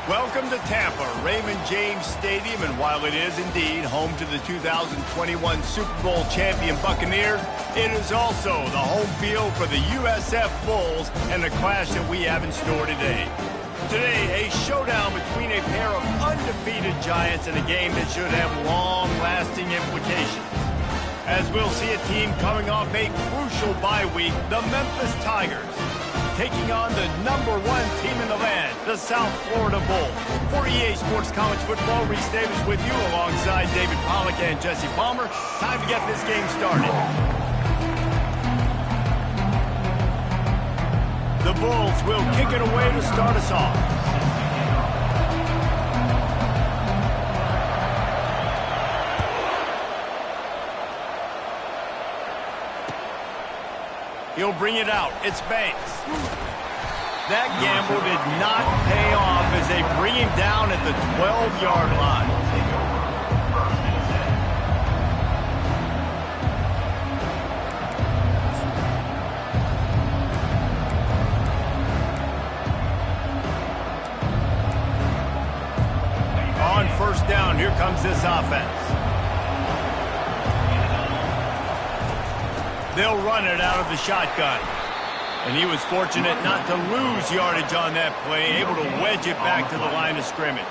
Welcome to Tampa, Raymond James Stadium, and while it is indeed home to the 2021 Super Bowl champion Buccaneers, it is also the home field for the USF Bulls and the clash that we have in store today. Today, a showdown between a pair of undefeated giants in a game that should have long-lasting implications. As we'll see a team coming off a crucial bye week, the Memphis Tigers, taking on the #1 team in the land, the South Florida Bulls. For EA Sports College Football, Reese Davis with you alongside David Pollack and Jesse Palmer. Time to get this game started. The Bulls will kick it away to start us off. He'll bring it out. It's Banks. That gamble did not pay off as they bring him down at the 12-yard line. On first down, here comes this offense. They'll run it out of the shotgun. And he was fortunate not to lose yardage on that play, able to wedge it back to the line of scrimmage.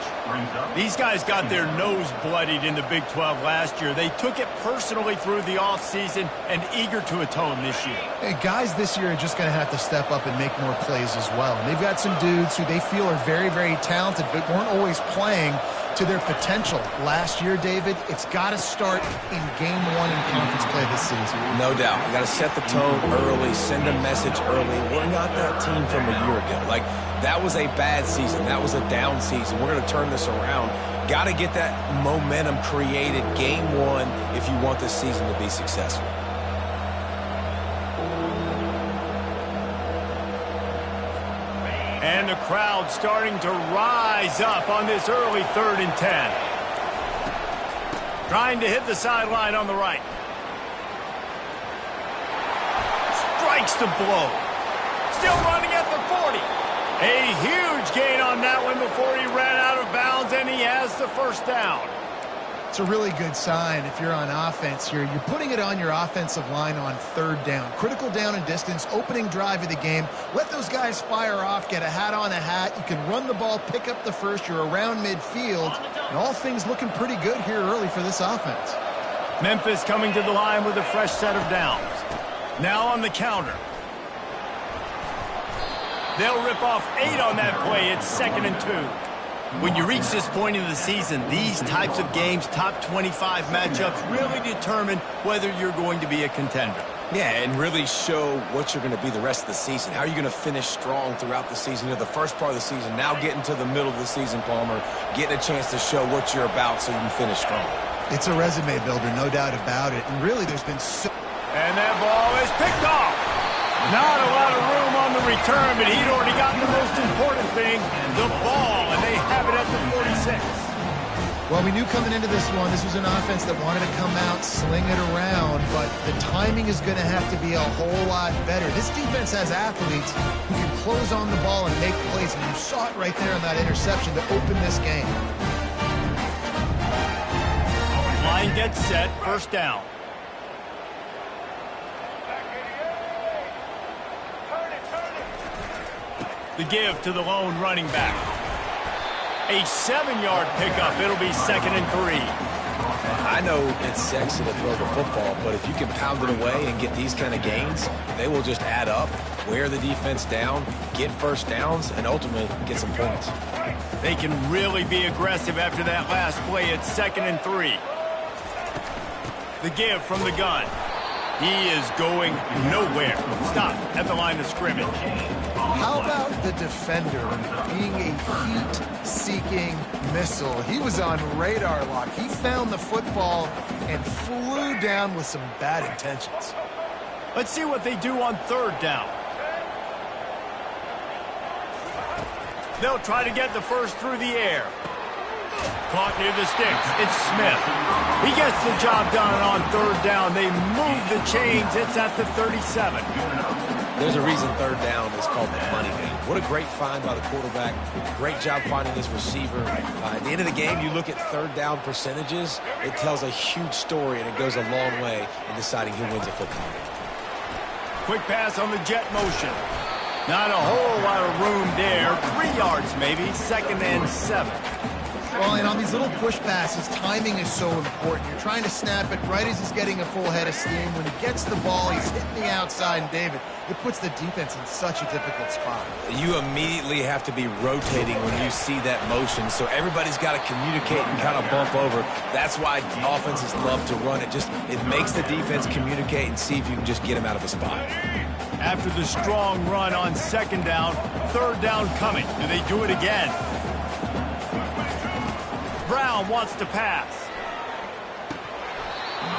These guys got their nose bloodied in the Big 12 last year. They took it personally through the offseason and eager to atone this year. Hey, guys this year are just going to have to step up and make more plays as well. And they've got some dudes who they feel are very, very talented but weren't always playing to their potential. Last year, David, it's got to start in Game 1 in conference play this season. No doubt. You got to set the tone early, send a message early. We're not that team from a year ago. Like, that was a bad season. That was a down season. We're going to turn this around. Got to get that momentum created Game 1 if you want this season to be successful. And the crowd starting to rise up on this early 3rd and 10. Trying to hit the sideline on the right. Strikes the blow. Still running at the 40. A huge gain on that one before he ran out of bounds, and he has the first down. It's a really good sign if you're on offense here. You're putting it on your offensive line on 3rd down. Critical down and distance, opening drive of the game. Let those guys fire off, get a hat on a hat. You can run the ball, pick up the first. You're around midfield. And all things looking pretty good here early for this offense. Memphis coming to the line with a fresh set of downs. Now on the counter. They'll rip off 8 on that play. It's 2nd and 2. When you reach this point in the season, these types of games, top 25 matchups, really determine whether you're going to be a contender. Yeah, and really show what you're going to be the rest of the season. How are you going to finish strong throughout the season? You're the first part of the season, now getting to the middle of the season, Palmer, getting a chance to show what you're about so you can finish strong. It's a resume builder, no doubt about it. And really, there's been so... And that ball is picked off. Not a lot of room on the return, but he'd already gotten the most important thing, the ball, and they have it at the 46. Well, we knew coming into this one, this was an offense that wanted to come out, sling it around, but the timing is going to have to be a whole lot better. This defense has athletes who can close on the ball and make plays, and you saw it right there on that interception to open this game. Line gets set, first down. The give to the lone running back. A 7-yard pickup. It'll be 2nd and 3. I know it's sexy to throw the football, but if you can pound it away and get these kind of gains, they will just add up, wear the defense down, get first downs, and ultimately get some points. They can really be aggressive after that last play. It's 2nd and 3. The give from the gun. He is going nowhere. Stop at the line of scrimmage. How about the defender being a heat-seeking missile? He was on radar lock. He found the football and flew down with some bad intentions. Let's see what they do on 3rd down. They'll try to get the first through the air. Caught near the sticks. It's Smith. He gets the job done on 3rd down. They move the chains. It's at the 37. There's a reason third down is called the money game. What a great find by the quarterback. Great job finding his receiver. At the end of the game, you look at third down percentages. It tells a huge story, and it goes a long way in deciding who wins a football game. Quick pass on the jet motion. Not a whole lot of room there. 3 yards maybe. 2nd and 7. Well, and on these little push passes, timing is so important. You're trying to snap it right as he's getting a full head of steam. When he gets the ball, he's hitting the outside, and David, it puts the defense in such a difficult spot. You immediately have to be rotating when you see that motion, so everybody's got to communicate and kind of bump over. That's why offenses love to run it. It makes the defense communicate and see if you can just get him out of a spot. After the strong run on 2nd down, 3rd down coming. Do they do it again? Brown wants to pass.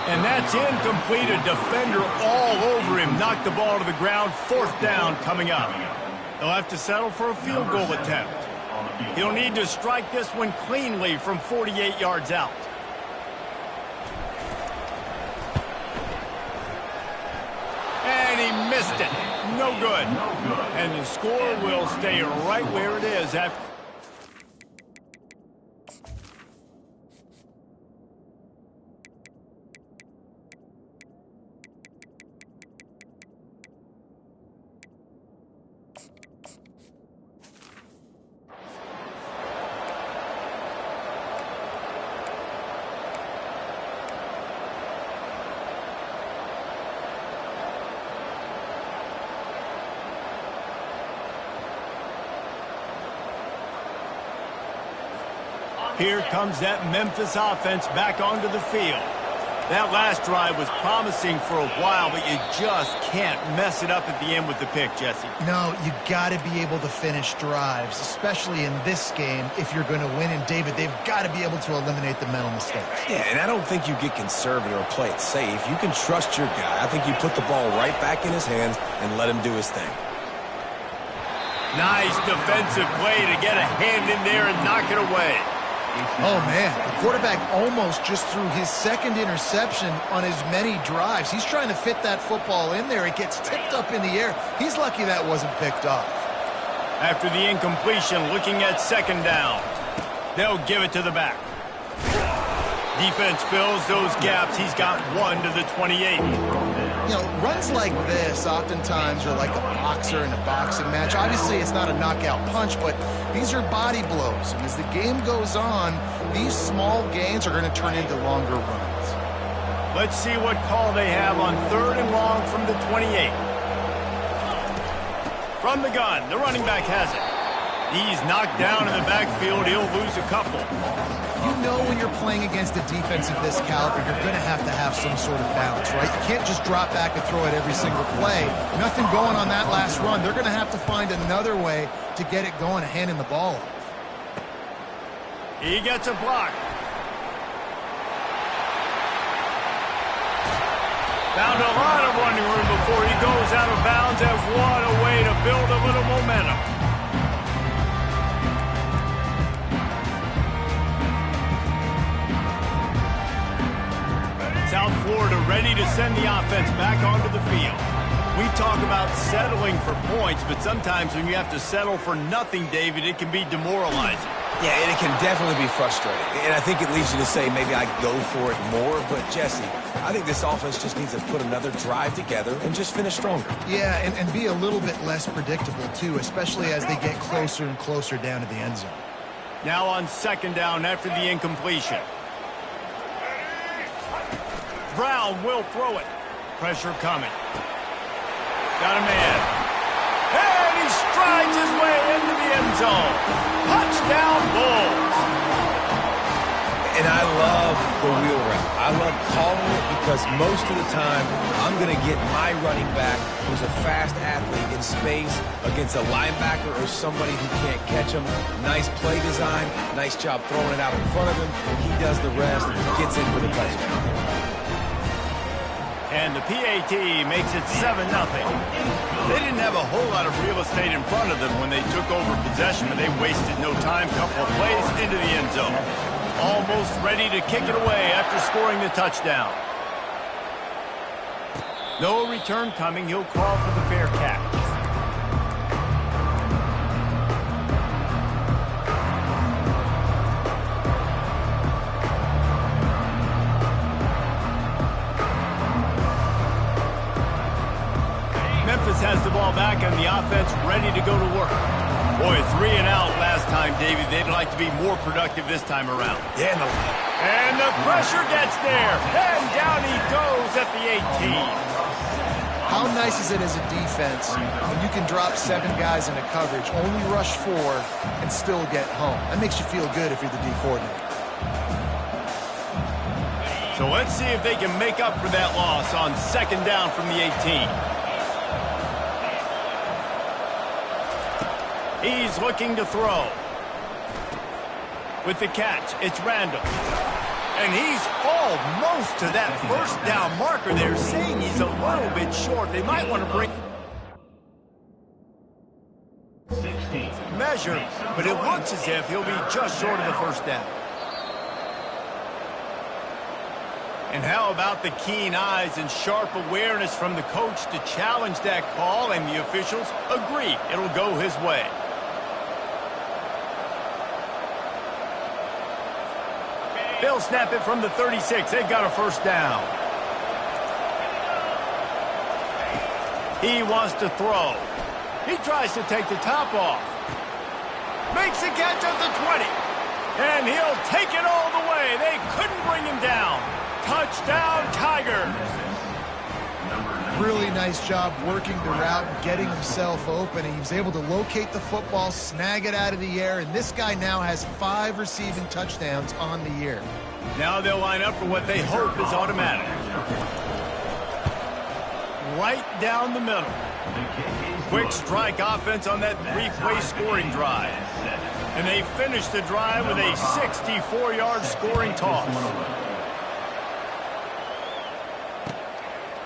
And that's incomplete. A defender all over him. Knocked the ball to the ground. 4th down coming up. They'll have to settle for a field goal attempt. He'll need to strike this one cleanly from 48 yards out. And he missed it. No good. And the score will stay right where it is after. Here comes that Memphis offense back onto the field. That last drive was promising for a while, but you just can't mess it up at the end with the pick, Jesse. No, you got to be able to finish drives, especially in this game if you're going to win. And, David, they've got to be able to eliminate the mental mistakes. Yeah, and I don't think you get conservative or play it safe. You can trust your guy. I think you put the ball right back in his hands and let him do his thing. Nice defensive play to get a hand in there and knock it away. Oh, man, the quarterback almost just threw his 2nd interception on as many drives. He's trying to fit that football in there. It gets tipped up in the air. He's lucky that wasn't picked off. After the incompletion, looking at 2nd down. They'll give it to the back. Defense fills those gaps. He's got 1 to the 28. You know, runs like this oftentimes are like a boxer in a boxing match. Obviously, it's not a knockout punch, but these are body blows. And as the game goes on, these small gains are going to turn into longer runs. Let's see what call they have on 3rd and long from the 28. From the gun, the running back has it. He's knocked down in the backfield. He'll lose a couple. You know when you're playing against a defense of this caliber, you're going to have some sort of balance, right? You can't just drop back and throw it every single play. Nothing going on that last run. They're going to have to find another way to get it going and handing the ball off. He gets a block. Found a lot of running room before he goes out of bounds, and what a way to build a little momentum. South Florida ready to send the offense back onto the field. We talk about settling for points, but sometimes when you have to settle for nothing, David, it can be demoralizing. Yeah, and it can definitely be frustrating. And I think it leads you to say maybe I go for it more. But, Jesse, I think this offense just needs to put another drive together and just finish stronger. Yeah, and be a little bit less predictable, too, especially as they get closer and closer down to the end zone. Now on 2nd down after the incompletion. Brown will throw it. Pressure coming. Got a man. And he strides his way into the end zone. Touchdown, Bulls. And I love the wheel route. I love calling it because most of the time I'm going to get my running back who's a fast athlete in space against a linebacker or somebody who can't catch him. Nice play design. Nice job throwing it out in front of him. He does the rest. Gets in for the touchdown. And the PAT makes it 7-0. They didn't have a whole lot of real estate in front of them when they took over possession, but they wasted no time. Couple of plays into the end zone. Almost ready to kick it away after scoring the touchdown. No return coming. He'll call for the fair catch. Memphis has the ball back and the offense ready to go to work. Boy, 3 and out last time, David. They'd like to be more productive this time around. Yeah, and the pressure gets there. And down he goes at the 18. How nice is it as a defense when you can drop 7 guys in a coverage, only rush 4, and still get home? That makes you feel good if you're the D coordinator. So let's see if they can make up for that loss on 2nd down from the 18. He's looking to throw. With the catch, it's Randall. And he's almost to that 1st down marker there, saying he's a little bit short. They might want to bring measure, but it looks as if he'll be just short of the 1st down. And how about the keen eyes and sharp awareness from the coach to challenge that call, and the officials agree it'll go his way. They'll snap it from the 36. They've got a 1st down. He wants to throw. He tries to take the top off. Makes a catch at the 20. And he'll take it all the way. They couldn't bring him down. Touchdown, Tigers. Really nice job working the route and getting himself open. He was able to locate the football, snag it out of the air, and this guy now has 5 receiving touchdowns on the year. Now they'll line up for what they hope is automatic. Right down the middle. Quick strike offense on that 3-play scoring drive. And they finish the drive with a 64-yard scoring toss.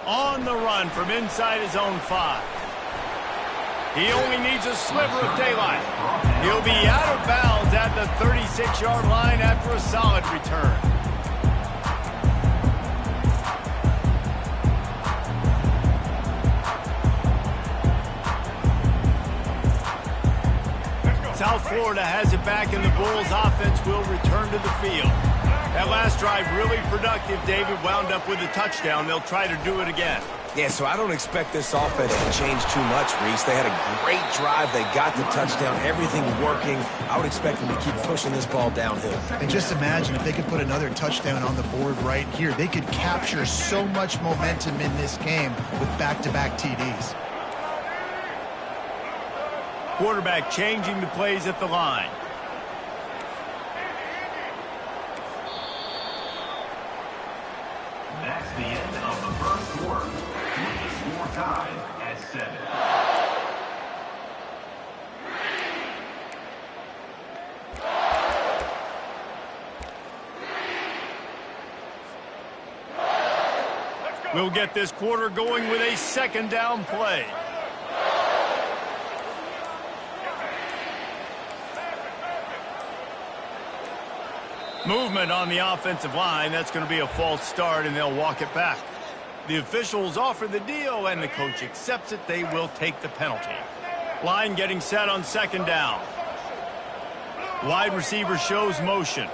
On the run from inside his own 5. He only needs a sliver of daylight. He'll be out of bounds at the 36-yard line after a solid return. South Florida has it back, and the Bulls offense will return to the field. That last drive really productive. David wound up with a touchdown. They'll try to do it again. Yeah, so I don't expect this offense to change too much, Reese. They had a great drive. They got the touchdown. Everything working. I would expect them to keep pushing this ball downhill. And just imagine if they could put another touchdown on the board right here. They could capture so much momentum in this game with back-to-back TDs. Quarterback changing the plays at the line. That's the end of the 1st quarter. With the score tied at 7. We'll get this quarter going with a 2nd down play. Movement on the offensive line. That's going to be a false start, and they'll walk it back. The officials offer the deal, and the coach accepts it. They will take the penalty. Line getting set on 2nd down. Wide receiver shows motion.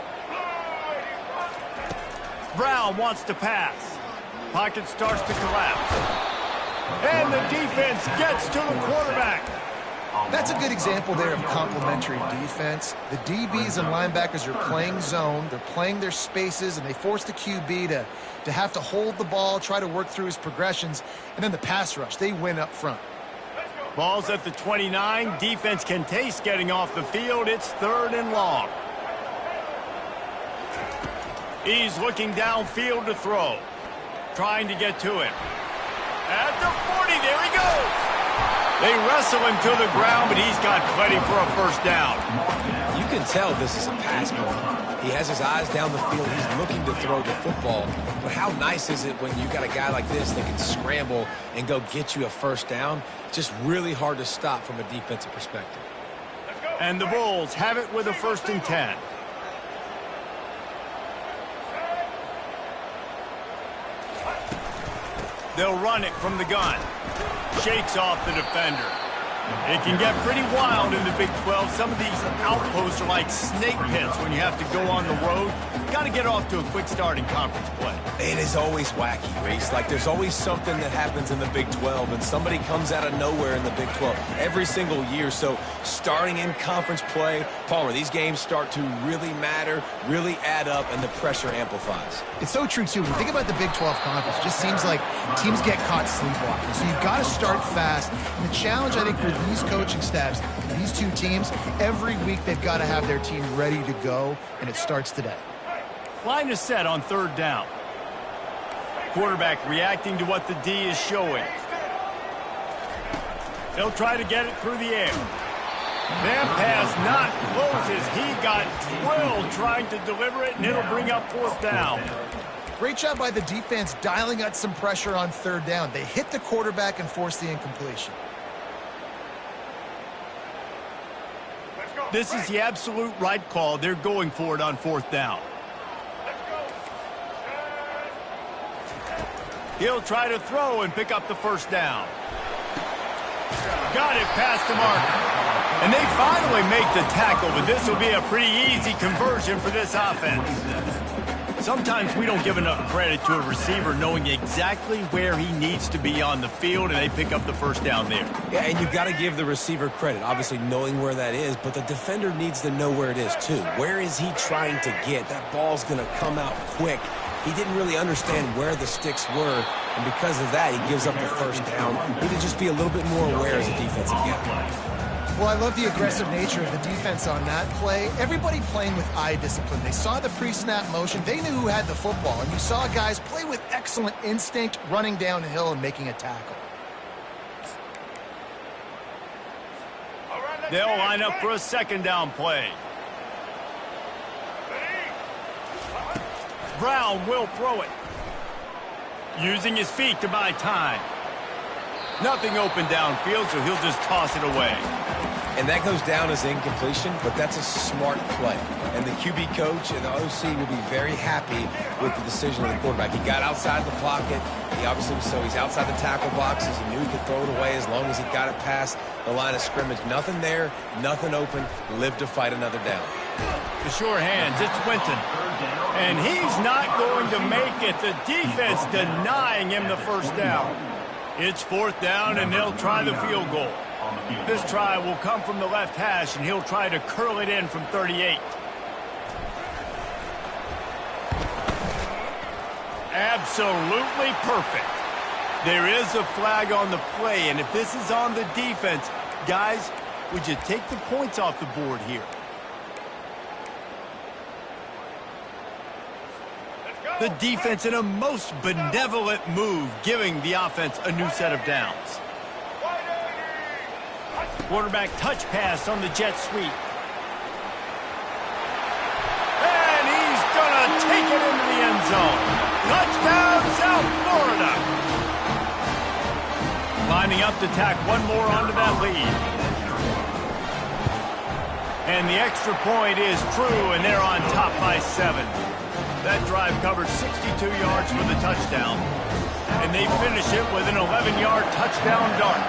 Brown wants to pass. Pocket starts to collapse. And the defense gets to the quarterback. That's a good example there of complementary defense. The DBs and linebackers are playing zone. They're playing their spaces, and they force the QB to have to hold the ball, try to work through his progressions, and then the pass rush. They win up front. Ball's at the 29. Defense can taste getting off the field. It's 3rd and long. He's looking downfield to throw. Trying to get to it. At the 40, there he goes. They wrestle him to the ground, but he's got plenty for a 1st down. You can tell this is a pass play. He has his eyes down the field. He's looking to throw the football. But how nice is it when you got a guy like this that can scramble and go get you a 1st down? Just really hard to stop from a defensive perspective. And the Bulls have it with a 1st and 10. They'll run it from the gun. Shakes off the defender. It can get pretty wild in the Big 12. Some of these outposts are like snake pits when you have to go on the road. Got to get off to a quick start in conference play. It is always wacky, Reese. Like, there's always something that happens in the Big 12, and somebody comes out of nowhere in the Big 12 every single year. So starting in conference play, Palmer, these games start to really matter, really add up, and the pressure amplifies. It's so true, too. When you think about the Big 12 conference, it just seems like teams get caught sleepwalking. So you've got to start fast. And the challenge, I think, for these coaching staffs, these two teams, every week they've got to have their team ready to go, and it starts today. Line is set on third down. Quarterback reacting to what the D is showing. They'll try to get it through the air. That pass not close as he got drilled trying to deliver it, and it'll bring up fourth down. Great job by the defense dialing out some pressure on third down. They hit the quarterback and forced the incompletion. This is the absolute right call. They're going for it on fourth down. He'll try to throw and pick up the first down. Got it past the marker. And they finally make the tackle, but this will be a pretty easy conversion for this offense. Sometimes we don't give enough credit to a receiver knowing exactly where he needs to be on the field, and they pick up the first down there. Yeah, and you've got to give the receiver credit, obviously knowing where that is, but the defender needs to know where it is too. Where is he trying to get? That ball's going to come out quick. He didn't really understand where the sticks were, and because of that, he gives up the first down. He needs to just be a little bit more aware as a defensive guy. Well, I love the aggressive nature of the defense on that play. Everybody playing with eye discipline. They saw the pre-snap motion. They knew who had the football, and you saw guys play with excellent instinct, running downhill and making a tackle. They'll line up for a second down play. Brown will throw it. Using his feet to buy time. Nothing open downfield, so he'll just toss it away. And that goes down as incompletion, but that's a smart play. And the QB coach and the OC will be very happy with the decision of the quarterback. He got outside the pocket. He obviously, so he's outside the tackle boxes. He knew he could throw it away as long as he got it past the line of scrimmage. Nothing there, nothing open. Live to fight another down. The sure hands, it's Winton. And he's not going to make it. The defense denying him the first down. It's fourth down, and they'll try the field goal. This try will come from the left hash, and he'll try to curl it in from 38. Absolutely perfect. There is a flag on the play, and if this is on the defense, guys, would you take the points off the board here? The defense in a most benevolent move, giving the offense a new set of downs. Quarterback touch pass on the jet sweep. And he's going to take it into the end zone. Touchdown, South Florida. Lining up to tack one more onto that lead. And the extra point is true, and they're on top by 7. That drive covered 62 yards for the touchdown. And they finish it with an 11-yard touchdown dart.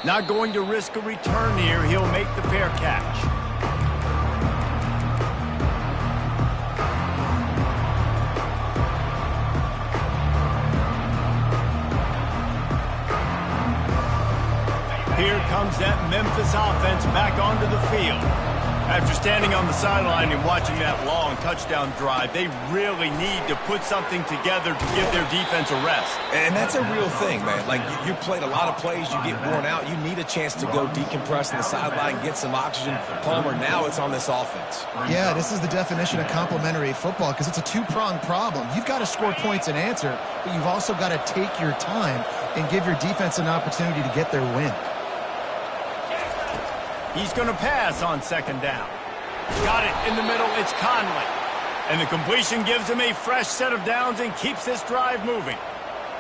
Not going to risk a return here. He'll make the fair catch. Here comes that Memphis offense back onto the field. After standing on the sideline and watching that long touchdown drive, they really need to put something together to give their defense a rest. And that's a real thing, man. Like, you played a lot of plays, you get worn out, you need a chance to go decompress on the sideline, get some oxygen. Palmer, now it's on this offense. Yeah, this is the definition of complementary football because it's a two-pronged problem. You've got to score points and answer, but you've also got to take your time and give your defense an opportunity to get their win. He's going to pass on second down. Got it in the middle. It's Conley. And the completion gives him a fresh set of downs and keeps this drive moving.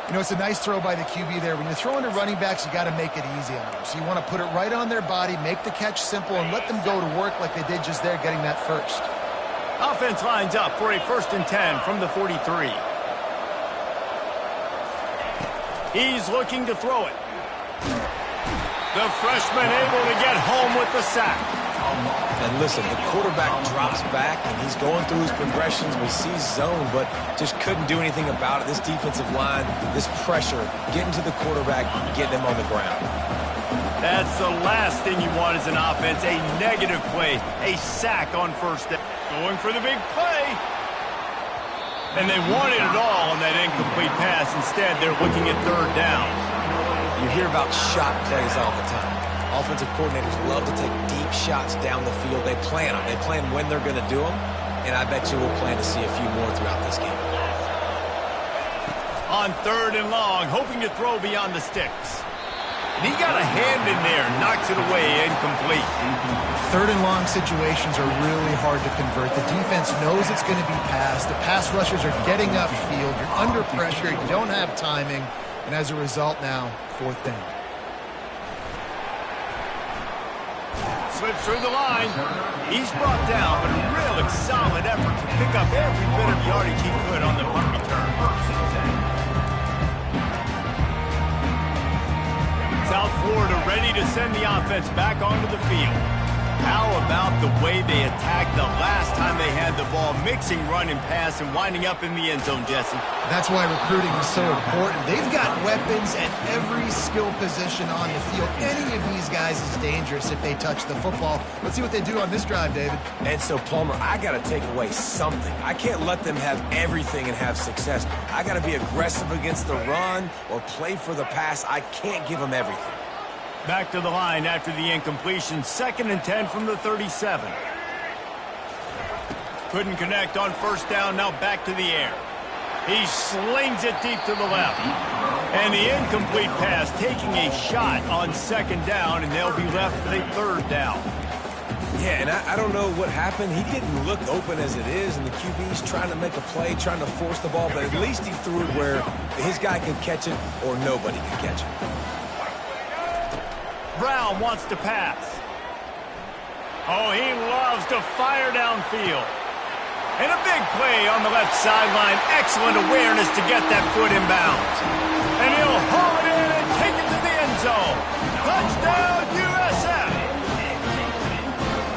You know, it's a nice throw by the QB there. When you're throwing to running backs, you got to make it easy on them. So you want to put it right on their body, make the catch simple, and let them go to work like they did just there, getting that first. Offense lines up for a 1st and 10 from the 43. He's looking to throw it. The freshman able to get home with the sack. And listen, the quarterback drops back, and he's going through his progressions. We see zone, but just couldn't do anything about it. This defensive line, this pressure, getting to the quarterback, getting him on the ground. That's the last thing you want as an offense, a negative play, a sack on 1st down. Going for the big play. And they wanted it all on that incomplete pass. Instead, they're looking at 3rd down. You hear about shot plays all the time. Offensive coordinators love to take deep shots down the field. They plan them. They plan when they're going to do them. And I bet you we'll plan to see a few more throughout this game. On 3rd and long, hoping to throw beyond the sticks. And he got a hand in there, knocks it away, incomplete. 3rd and long situations are really hard to convert. The defense knows it's going to be passed. The pass rushers are getting upfield. You're under pressure. You don't have timing. And as a result now, 4th down. Slips through the line. He's brought down, but a really solid effort to pick up every bit of yardage he could on the punt return. South Florida ready to send the offense back onto the field. How about the way they attacked the last time they had the ball, mixing run and pass and winding up in the end zone, Jesse? That's why recruiting is so important. They've got weapons at every skill position on the field. Any of these guys is dangerous if they touch the football. Let's see what they do on this drive, David. And so, Palmer, I got to take away something. I can't let them have everything and have success. I got to be aggressive against the run or play for the pass. I can't give them everything. Back to the line after the incompletion. 2nd and 10 from the 37. Couldn't connect on 1st down. Now back to the air. He slings it deep to the left. And the incomplete pass taking a shot on 2nd down, and they'll be left with a 3rd down. Yeah, and I don't know what happened. He didn't look open as it is, and the QB's trying to make a play, trying to force the ball, but at least he threw it where his guy could catch it or nobody could catch it. Brown wants to pass. Oh, he loves to fire downfield. And a big play on the left sideline. Excellent awareness to get that foot in bounds. And he'll haul it in and take it to the end zone. Touchdown, USF!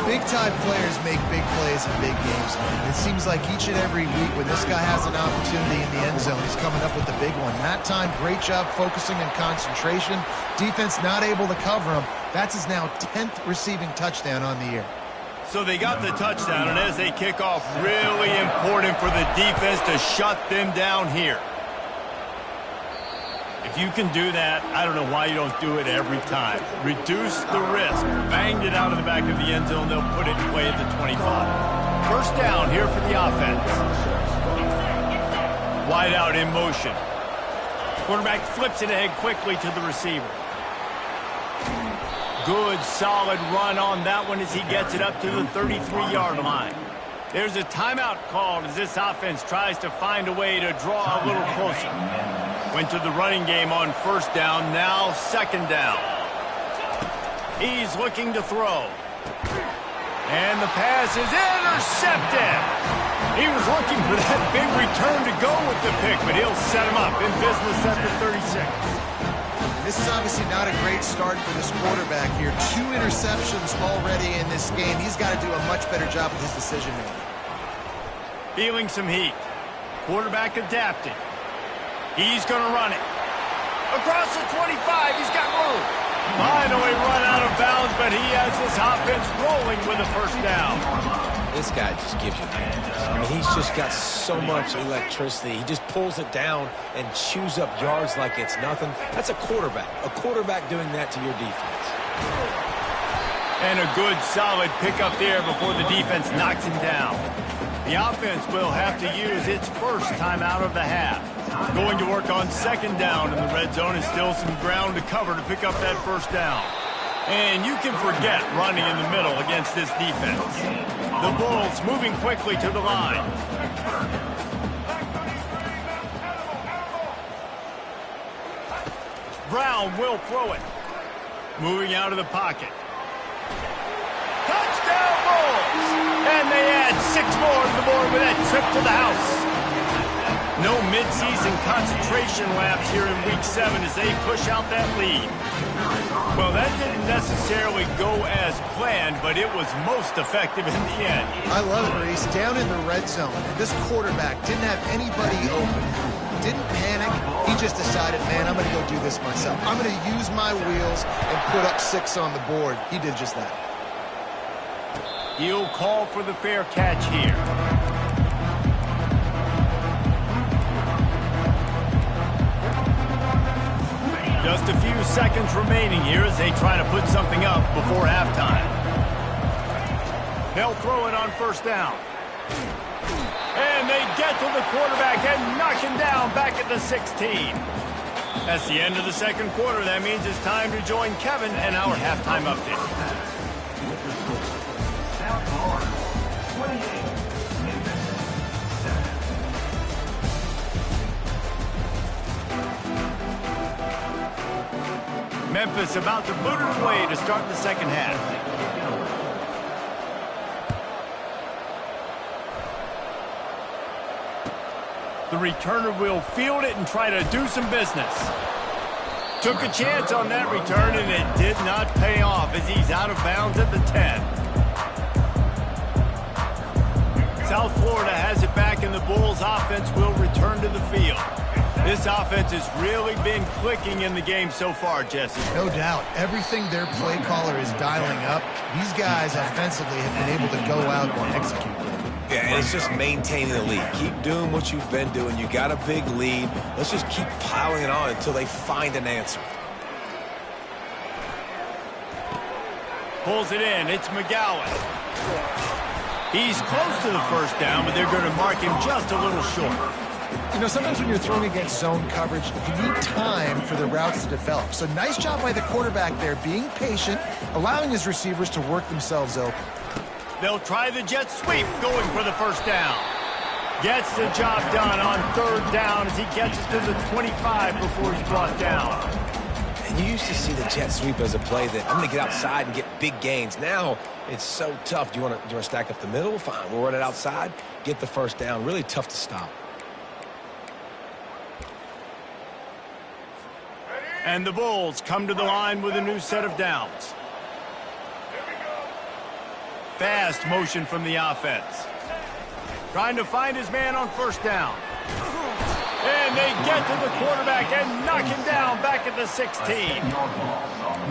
Big-time players make big plays in big games. It seems like each and every week when this guy has an opportunity in the end zone, he's coming up with the big one. That time, great job focusing and concentration. Defense not able to cover him. That's his now 10th receiving touchdown on the year. So they got the touchdown, and as they kick off, really important for the defense to shut them down here. If you can do that, I don't know why you don't do it every time. Reduce the risk. Banged it out of the back of the end zone. They'll put it in play at the 25. 1st down here for the offense. Wide out in motion. Quarterback flips it ahead quickly to the receiver. Good, solid run on that one as he gets it up to the 33-yard line. There's a timeout called as this offense tries to find a way to draw a little closer. Went to the running game on 1st down, now 2nd down. He's looking to throw. And the pass is intercepted. He was looking for that big return to go with the pick, but he'll set him up in business at the 36. This is obviously not a great start for this quarterback here. 2 interceptions already in this game. He's got to do a much better job with his decision-making. Feeling some heat. Quarterback adapting. He's going to run it. Across the 25, he's got room. Finally run out of bounds, but he has this offense rolling with a 1st down. This guy just gives you confidence. I mean, he's just got so much electricity. He just pulls it down and chews up yards like it's nothing. That's a quarterback. A quarterback doing that to your defense. And a good, solid pickup there before the defense knocks him down. The offense will have to use its 1st timeout of the half. Going to work on 2nd down in the red zone, and still some ground to cover to pick up that 1st down. And you can forget running in the middle against this defense. The Bulls moving quickly to the line. Brown will throw it. Moving out of the pocket. Touchdown Bulls! And they add add 6 more to the board with that trip to the house. No midseason concentration laps here in Week 7 as they push out that lead. Well, that didn't necessarily go as planned, but it was most effective in the end. I love it, Reese. Down in the red zone, this quarterback didn't have anybody open. He didn't panic. He just decided, man, I'm going to go do this myself. I'm going to use my wheels and put up 6 on the board. He did just that. He'll call for the fair catch here. Just a few seconds remaining here as they try to put something up before halftime. They'll throw it on first down. And they get to the quarterback and knock him down back at the 16. That's the end of the second quarter. That means it's time to join Kevin and our halftime update. South Florida, 28. Memphis about to boot it away to start the second half. The returner will field it and try to do some business. Took a chance on that return, and it did not pay off as he's out of bounds at the 10. South Florida has it back, and the Bulls offense will return to the field. This offense has really been clicking in the game so far, Jesse. No doubt. Everything their play caller is dialing up, these guys offensively have been able to go out and execute. Yeah, and it's just maintaining the lead. Keep doing what you've been doing. You got a big lead. Let's just keep piling it on until they find an answer. Pulls it in. It's McGowan. He's close to the first down, but they're going to mark him just a little short. You know, sometimes when you're throwing against zone coverage, you need time for the routes to develop. So nice job by the quarterback there, being patient, allowing his receivers to work themselves open. They'll try the jet sweep, going for the first down. Gets the job done on third down as he gets it to the 25 before he's brought down. And you used to see the jet sweep as a play that I'm going to get outside and get big gains. Now it's so tough. Do you want to stack up the middle? Fine. We'll run it outside, get the first down. Really tough to stop. And the Bulls come to the line with a new set of downs. Fast motion from the offense. Trying to find his man on first down. And they get to the quarterback and knock him down back at the 16.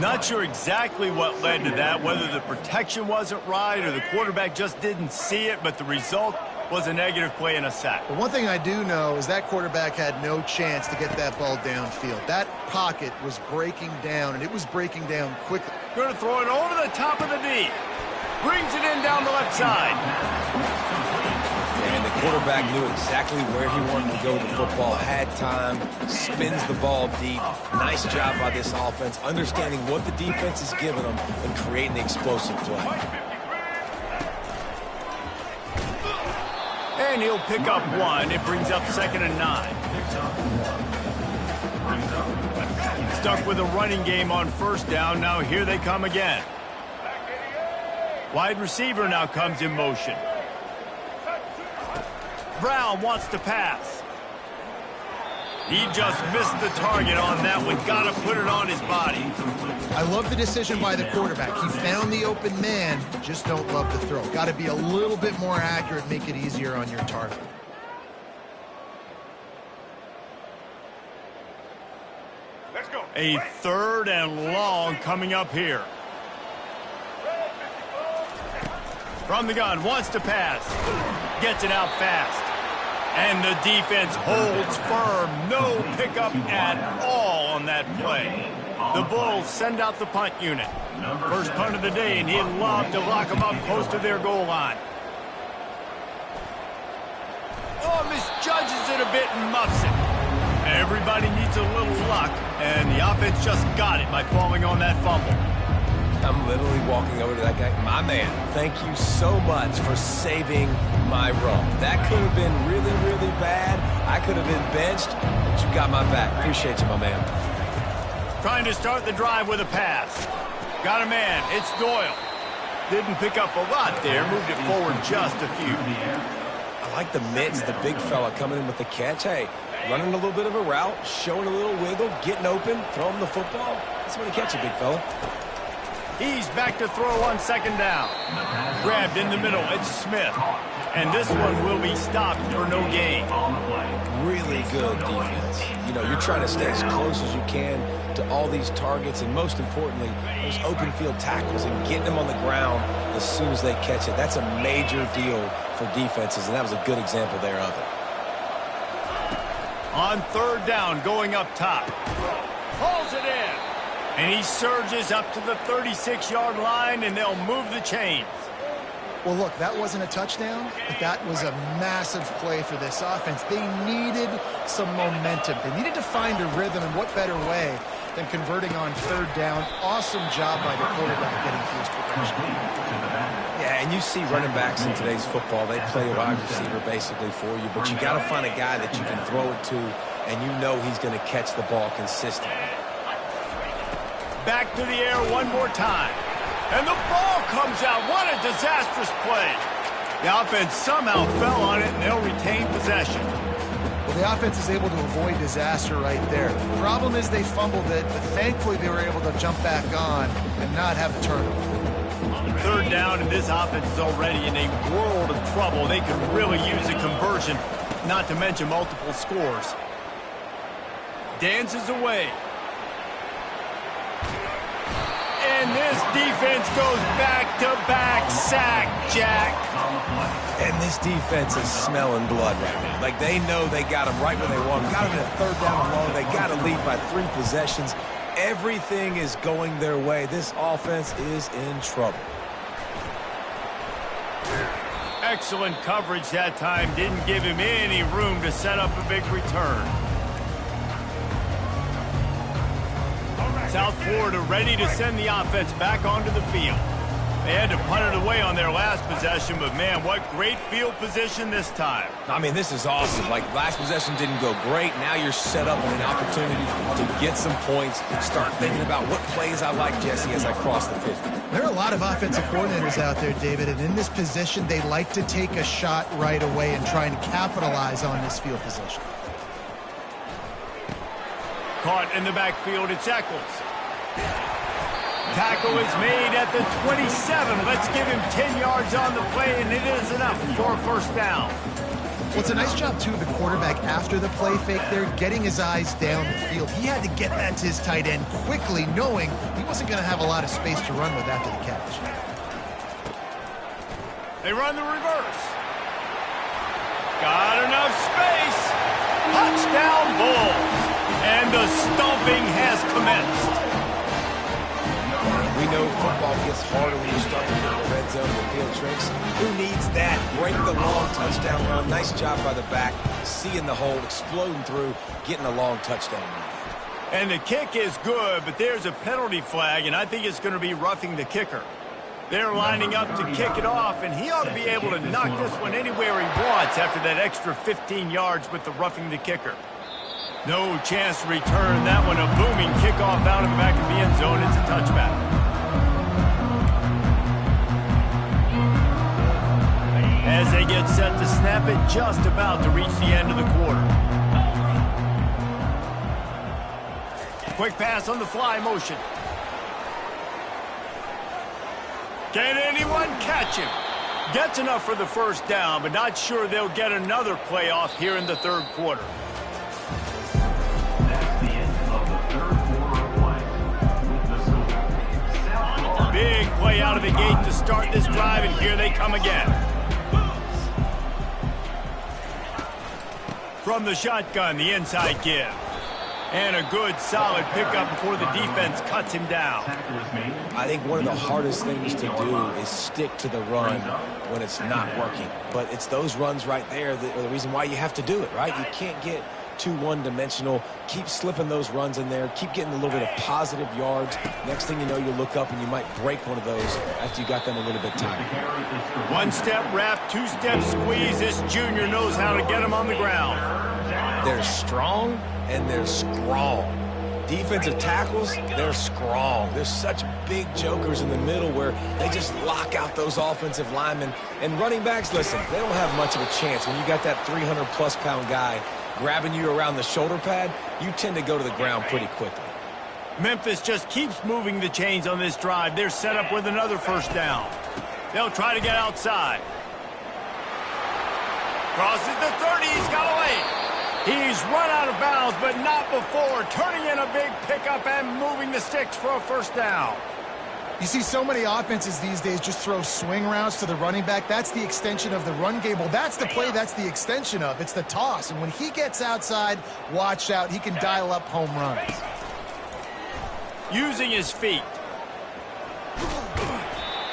Not sure exactly what led to that, whether the protection wasn't right or the quarterback just didn't see it, but the result was a negative play and a sack. But one thing I do know is that quarterback had no chance to get that ball downfield. That pocket was breaking down, and it was breaking down quickly. Going to throw it over the top of the D. Brings it in down the left side. And the quarterback knew exactly where he wanted to go with the football, had time, spins the ball deep. Nice job by this offense, understanding what the defense is giving them and creating the explosive play. And he'll pick up 1. It brings up 2nd and 9. Stuck with a running game on first down. Now here they come again. Wide receiver now comes in motion. Brown wants to pass. He just missed the target on that one. Got to put it on his body. I love the decision by the quarterback. He found the open man, just don't love the throw. Got to be a little bit more accurate, make it easier on your target. Let's go. A 3rd and long coming up here. From the gun, wants to pass. Gets it out fast. And the defense holds firm. No pickup at all on that play. The Bulls send out the punt unit. First punt of the day, and he'd love to lock them up close to their goal line. Oh, misjudges it a bit and muffs it. Everybody needs a little luck, and the offense just got it by falling on that fumble. I'm literally walking over to that guy. My man, thank you so much for saving my run. That could have been really, really bad. I could have been benched, but you got my back. Appreciate you, my man. Trying to start the drive with a pass. Got a man. It's Doyle. Didn't pick up a lot there, moved it forward just a few. I like the mitts, the big fella coming in with the catch. Hey, running a little bit of a route, showing a little wiggle, getting open, throwing the football. That's when you catch it, big fella. He's back to throw on second down. Grabbed in the middle, it's Smith. And this one will be stopped for no gain. Really good defense. You know, you're trying to stay as close as you can to all these targets, and most importantly, those open field tackles and getting them on the ground as soon as they catch it. That's a major deal for defenses, and that was a good example there of it. On third down, going up top. Pulls it in. And he surges up to the 36-yard line, and they'll move the chains. Well, look, that wasn't a touchdown, but that was a massive play for this offense. They needed some momentum. They needed to find a rhythm, and what better way than converting on third down. Awesome job by the quarterback getting through his progression. Yeah, and you see running backs in today's football, they play a wide receiver basically for you, but you got to find a guy that you can throw it to, and you know he's going to catch the ball consistently. Back to the air one more time. And the ball comes out. What a disastrous play. The offense somehow fell on it, and they'll retain possession. Well, the offense is able to avoid disaster right there. The problem is they fumbled it, but thankfully they were able to jump back on and not have a turnover. Third down, and this offense is already in a world of trouble. They could really use a conversion, not to mention multiple scores. Dances away. And this defense goes back-to-back sack, Jack. And this defense is smelling blood right now. Like, they know they got him right where they want him. Got him in a third down and long. They got to lead by 3 possessions. Everything is going their way. This offense is in trouble. Excellent coverage that time. Didn't give him any room to set up a big return. South Florida ready to send the offense back onto the field. They had to punt it away on their last possession, but man, what great field position this time. I mean, this is awesome. Like, last possession didn't go great. Now you're set up with an opportunity to get some points, start thinking about what plays I like, Jesse, as I cross the 50. There are a lot of offensive coordinators out there, David, and in this position, they like to take a shot right away and try and capitalize on this field position. Caught in the backfield, it's Eccles. Tackle is made at the 27. Let's give him 10 yards on the play, and it is enough for a first down. Well, it's a nice job, too, of the quarterback after the play fake there, getting his eyes down the field. He had to get that to his tight end quickly, knowing he wasn't going to have a lot of space to run with after the catch. They run the reverse. Got enough space. Touchdown Bulls. And the stomping has commenced. We know football gets harder when you start to get the red zone and the field tricks. Who needs that? Break the long touchdown run. Nice job by the back. Seeing the hole, exploding through, getting a long touchdown run. And the kick is good, but there's a penalty flag, and I think it's going to be roughing the kicker. They're lining up to kick it off, and he ought to be able to knock this one anywhere he wants after that extra 15 yards with the roughing the kicker. No chance to return that one. A booming kickoff out of the back of the end zone. It's a touchback. As they get set to snap it, just about to reach the end of the quarter. Quick pass on the fly motion. Can anyone catch him? Gets enough for the first down, but not sure they'll get another play off here in the third quarter. Big play out of the gate to start this drive, and here they come again. From the shotgun, the inside give. And a good, solid pickup before the defense cuts him down. I think one of the hardest things to do is stick to the run when it's not working. But it's those runs right there that are the reason why you have to do it, right? You can't get too one-dimensional. Keep slipping those runs in there. Keep getting a little bit of positive yards. Next thing you know, you'll look up and you might break one of those after you got them a little bit tired. One-step wrap, two-step squeeze. This junior knows how to get them on the ground. They're strong and they're strong. defensive tackles, they're strong. There's such big jokers in the middle where they just lock out those offensive linemen. And running backs, listen, they don't have much of a chance. When you got that 300-plus pound guy grabbing you around the shoulder pad, you tend to go to the ground pretty quickly. Memphis just keeps moving the chains on this drive. They're set up with another first down. They'll try to get outside. Crosses the 30. He's got away. He's run out of bounds, but not before turning in a big pickup and moving the sticks for a first down. You see so many offenses these days just throw swing routes to the running back. That's the extension of the run game. Well, that's the play that's the extension of. It's the toss. And when he gets outside, watch out. He can dial up home runs. Using his feet.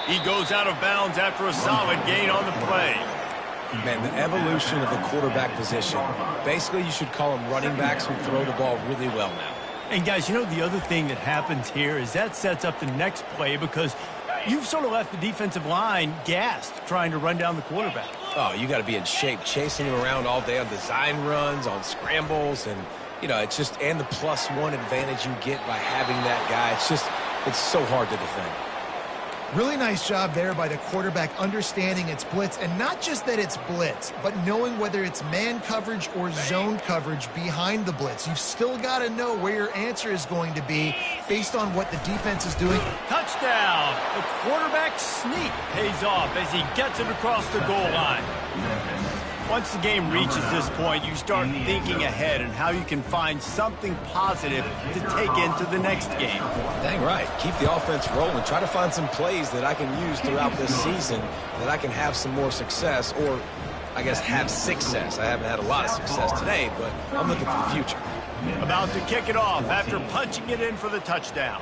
He goes out of bounds after a solid gain on the play. Man, the evolution of the quarterback position. Basically, you should call them running backs who throw the ball really well now. And, guys, you know, the other thing that happens here is that sets up the next play because you've sort of left the defensive line gassed trying to run down the quarterback. Oh, you got to be in shape, chasing him around all day on design runs, on scrambles, and, you know, it's just, and the +1 advantage you get by having that guy. It's so hard to defend. Really nice job there by the quarterback understanding it's blitz, and not just that it's blitz, but knowing whether it's man coverage or zone coverage behind the blitz. You've still got to know where your answer is going to be based on what the defense is doing. Touchdown! The quarterback sneak pays off as he gets it across the goal line. Once the game reaches this point, you start thinking ahead and how you can find something positive to take into the next game. Dang right. Keep the offense rolling. Try to find some plays that I can use throughout this season that I can have some more success, or I guess have success. I haven't had a lot of success today, but I'm looking for the future. About to kick it off after punching it in for the touchdown.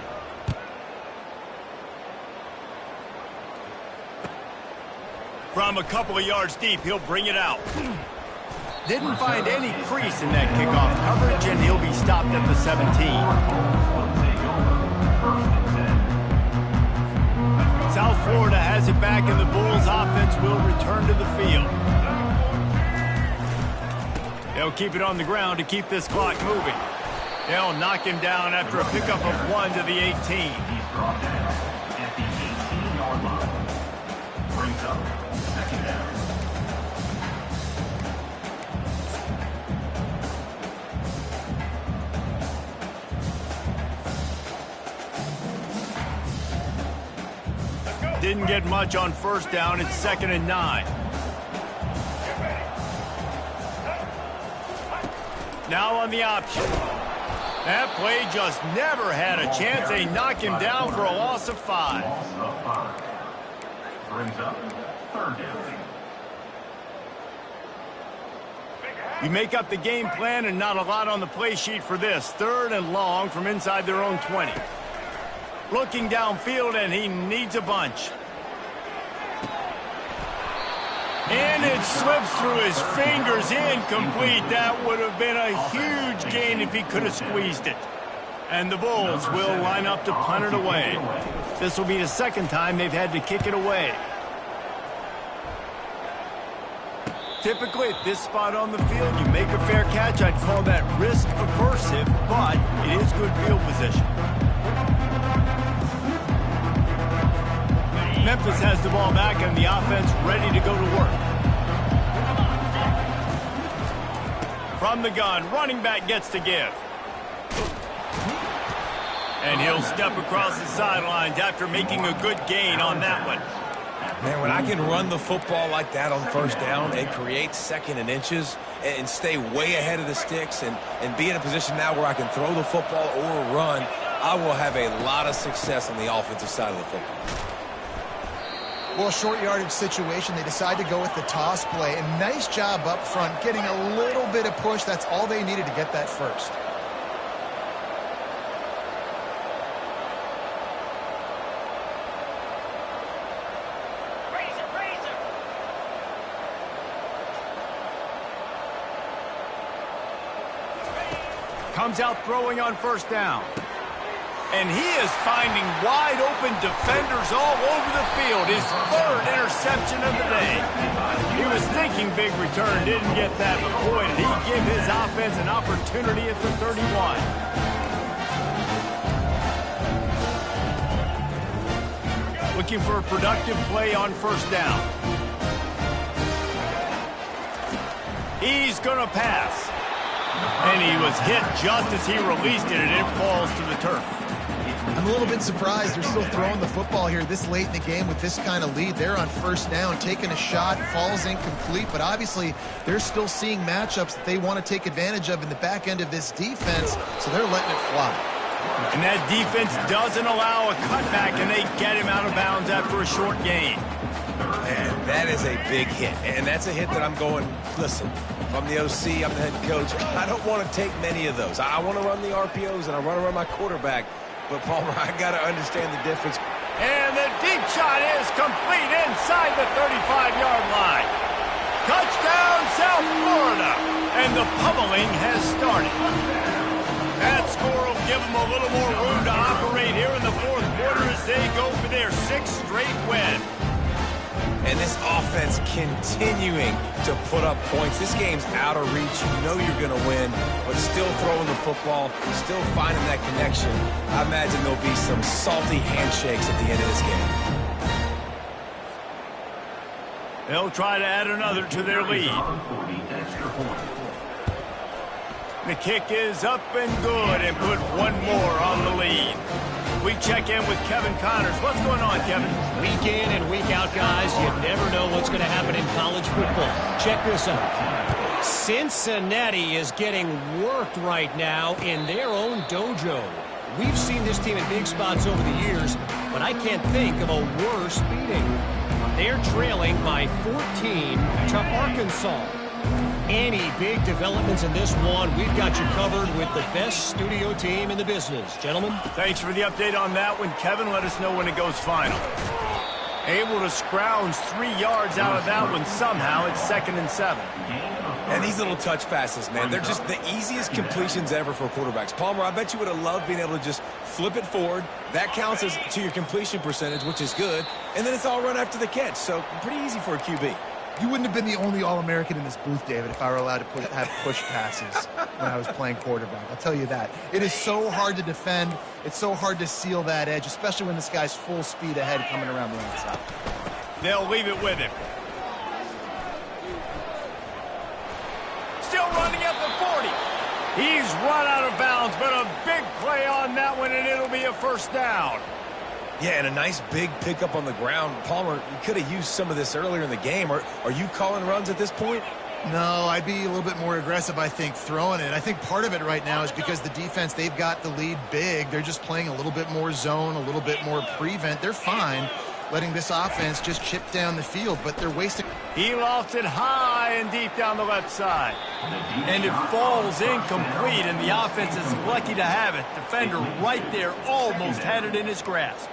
From a couple of yards deep, he'll bring it out. Didn't find any crease in that kickoff coverage, and he'll be stopped at the 17. South Florida has it back, and the Bulls offense will return to the field. They'll keep it on the ground to keep this clock moving. They'll knock him down after a pickup of 1 to the 18. He's brought down at the 18-yard line. Brings up second down. Didn't get much on first down. It's 2nd and 9. Now on the option. That play just never had a chance. They knock him down for a loss of 5. Loss of 5. Brings up 3rd down. You make up the game plan and not a lot on the play sheet for this. 3rd and long from inside their own 20. Looking downfield, and he needs a bunch. And it slips through his fingers, incomplete. That would have been a huge gain if he could have squeezed it. And the Bulls will line up to punt it away. This will be the 2nd time they've had to kick it away. Typically, at this spot on the field, you make a fair catch. I'd call that risk aversive, but it is good field position. Memphis has the ball back and the offense ready to go to work. From the gun, running back gets to give. And he'll step across the sidelines after making a good gain on that one. Man, when I can run the football like that on first down and create 2nd and inches and stay way ahead of the sticks and be in a position now where I can throw the football or run, I will have a lot of success on the offensive side of the football. Well, a short yardage situation, they decide to go with the toss play. And nice job up front, getting a little bit of push. That's all they needed to get that first. Comes out throwing on first down. And he is finding wide-open defenders all over the field. His 3rd interception of the day. He was thinking big return, didn't get that, but boy, did he give his offense an opportunity at the 31. looking for a productive play on first down. He's going to pass. And he was hit just as he released it, and it falls to the turf. I'm a little bit surprised they're still throwing the football here this late in the game with this kind of lead. They're on first down, taking a shot, falls incomplete, but obviously they're still seeing matchups that they want to take advantage of in the back end of this defense, so they're letting it fly. And that defense doesn't allow a cutback, and they get him out of bounds after a short gain. Man, that is a big hit, and that's a hit that I'm going, listen, if I'm the OC, I'm the head coach, I don't want to take many of those. I want to run the RPOs, and I want to run my quarterback. But, Palmer, I got to understand the difference. And the deep shot is complete inside the 35-yard line. Touchdown, South Florida. And the pummeling has started. That score will give them a little more room to operate here in the fourth quarter as they go for their sixth straight win. And this offense continuing to put up points. This game's out of reach. You know you're going to win, but still throwing the football, still finding that connection. I imagine there'll be some salty handshakes at the end of this game. They'll try to add another to their lead. The kick is up and good and put one more on the lead. We check in with Kevin Connors. What's going on, Kevin? Week in and week out, guys, you never know what's going to happen in college football. Check this out. Cincinnati is getting worked right now in their own dojo. We've seen this team in big spots over the years, but I can't think of a worse beating. They're trailing by 14 to Arkansas. Any big developments in this one, we've got you covered with the best studio team in the business. Gentlemen? Thanks for the update on that one, Kevin. Let us know when it goes final. Able to scrounge 3 yards out of that one somehow. It's 2nd and 7. And these little touch passes, man, they're just the easiest completions ever for quarterbacks. Palmer, I bet you would have loved being able to just flip it forward. That counts as to your completion percentage, which is good. And then it's all run after the catch. So pretty easy for a QB. You wouldn't have been the only All-American in this booth, David, if I were allowed to have push passes when I was playing quarterback. I'll tell you that. It is so hard to defend. It's so hard to seal that edge, especially when this guy's full speed ahead coming around the outside. They'll leave it with him. Still running at the 40. He's run out of bounds, but a big play on that one, and it'll be a first down. Yeah, and a nice big pickup on the ground. Palmer, you could have used some of this earlier in the game. Are you calling runs at this point? No, I'd be a little bit more aggressive, I think, throwing it. I think part of it right now is because the defense, they've got the lead big. They're just playing a little bit more zone, a little bit more prevent. They're fine letting this offense just chip down the field, but they're wasting. He lofts it high and deep down the left side. And it falls incomplete, and the offense is lucky to have it. Defender right there almost had it in his grasp.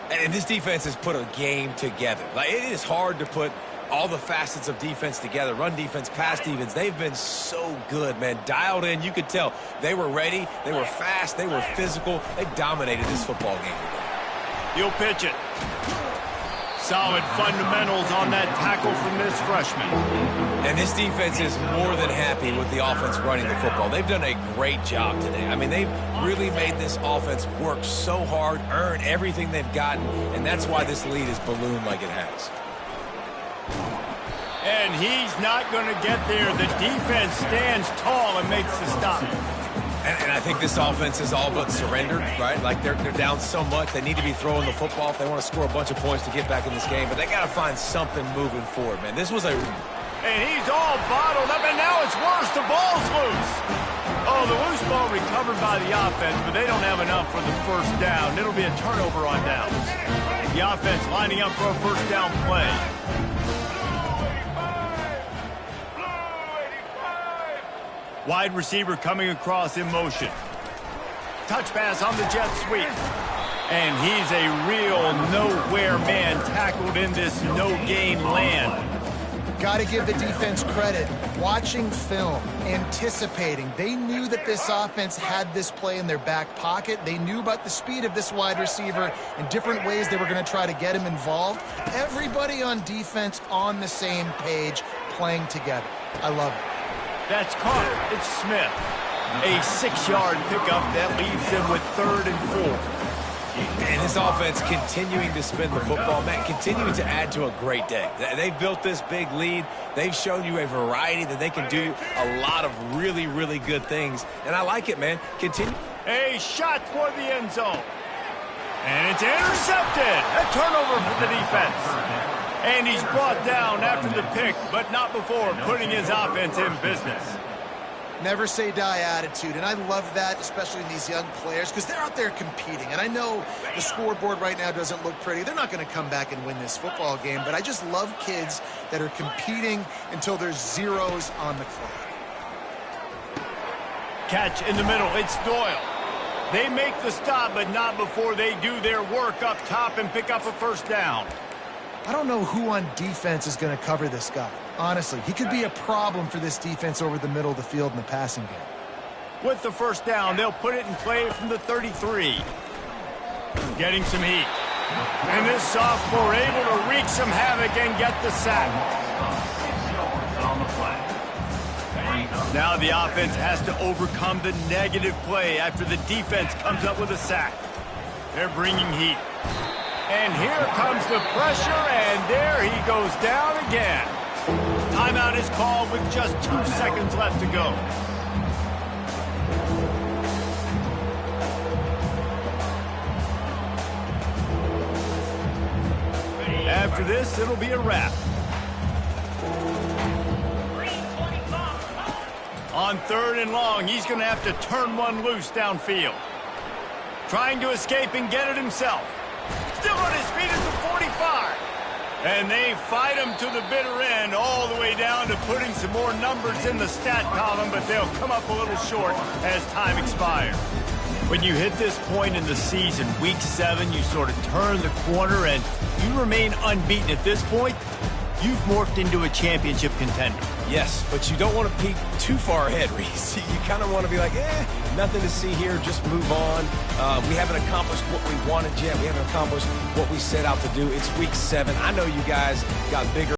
And this defense has put a game together. Like, it is hard to put all the facets of defense together. Run defense, pass defense. They've been so good, man. Dialed in. You could tell they were ready. They were fast. They were physical. They dominated this football game today. He'll pitch it. Solid fundamentals on that tackle from this freshman. And this defense is more than happy with the offense running the football. They've done a great job today. I mean, they've really made this offense work so hard, earn everything they've gotten, and that's why this lead is ballooned like it has. And he's not going to get there. The defense stands tall and makes the stop. And I think this offense is all but surrendered, right? Like, they're down so much. They need to be throwing the football if they want to score a bunch of points to get back in this game. But they got to find something moving forward, man. This was a... And he's all bottled up, and now it's worse. The ball's loose. Oh, the loose ball recovered by the offense, but they don't have enough for the first down. It'll be a turnover on downs. The offense lining up for a first down play. Wide receiver coming across in motion. Touch pass on the jet sweep. And he's a real nowhere man tackled in this no-gain land. Got to give the defense credit. Watching film, anticipating. They knew that this offense had this play in their back pocket. They knew about the speed of this wide receiver and different ways they were going to try to get him involved. Everybody on defense on the same page, playing together. I love it. That's caught. It's Smith. A 6-yard pickup that leaves them with 3rd and 4. And this offense continuing to spin the football, man, continuing to add to a great day. They've built this big lead. They've shown you a variety that they can do a lot of really, really good things. And I like it, man. Continue. A shot toward the end zone. And it's intercepted. A turnover for the defense. And he's brought down after the pick, but not before putting his offense in business. Never say die attitude, and I love that, especially in these young players, because they're out there competing. And I know the scoreboard right now doesn't look pretty. They're not going to come back and win this football game, but I just love kids that are competing until there's zeros on the clock. Catch in the middle. It's Doyle. They make the stop, but not before they do their work up top and pick up a first down. I don't know who on defense is going to cover this guy. Honestly, he could be a problem for this defense over the middle of the field in the passing game. With the first down, they'll put it in play from the 33. Getting some heat. And this sophomore able to wreak some havoc and get the sack. Now the offense has to overcome the negative play after the defense comes up with a sack. They're bringing heat. And here comes the pressure, and there he goes down again. Timeout is called with just 2 seconds left to go. After this, it'll be a wrap. On 3rd and long, he's going to have to turn one loose downfield. Trying to escape and get it himself. Still on his feet at the 45. And they fight him to the bitter end, all the way down to putting some more numbers in the stat column, but they'll come up a little short as time expires. When you hit this point in the season, week 7, you sort of turn the corner and you remain unbeaten at this point. You've morphed into a championship contender. Yes, but you don't want to peek too far ahead, Reese. You kind of want to be like, nothing to see here, just move on. We haven't accomplished what we wanted yet. We haven't accomplished what we set out to do. It's week 7. I know you guys got bigger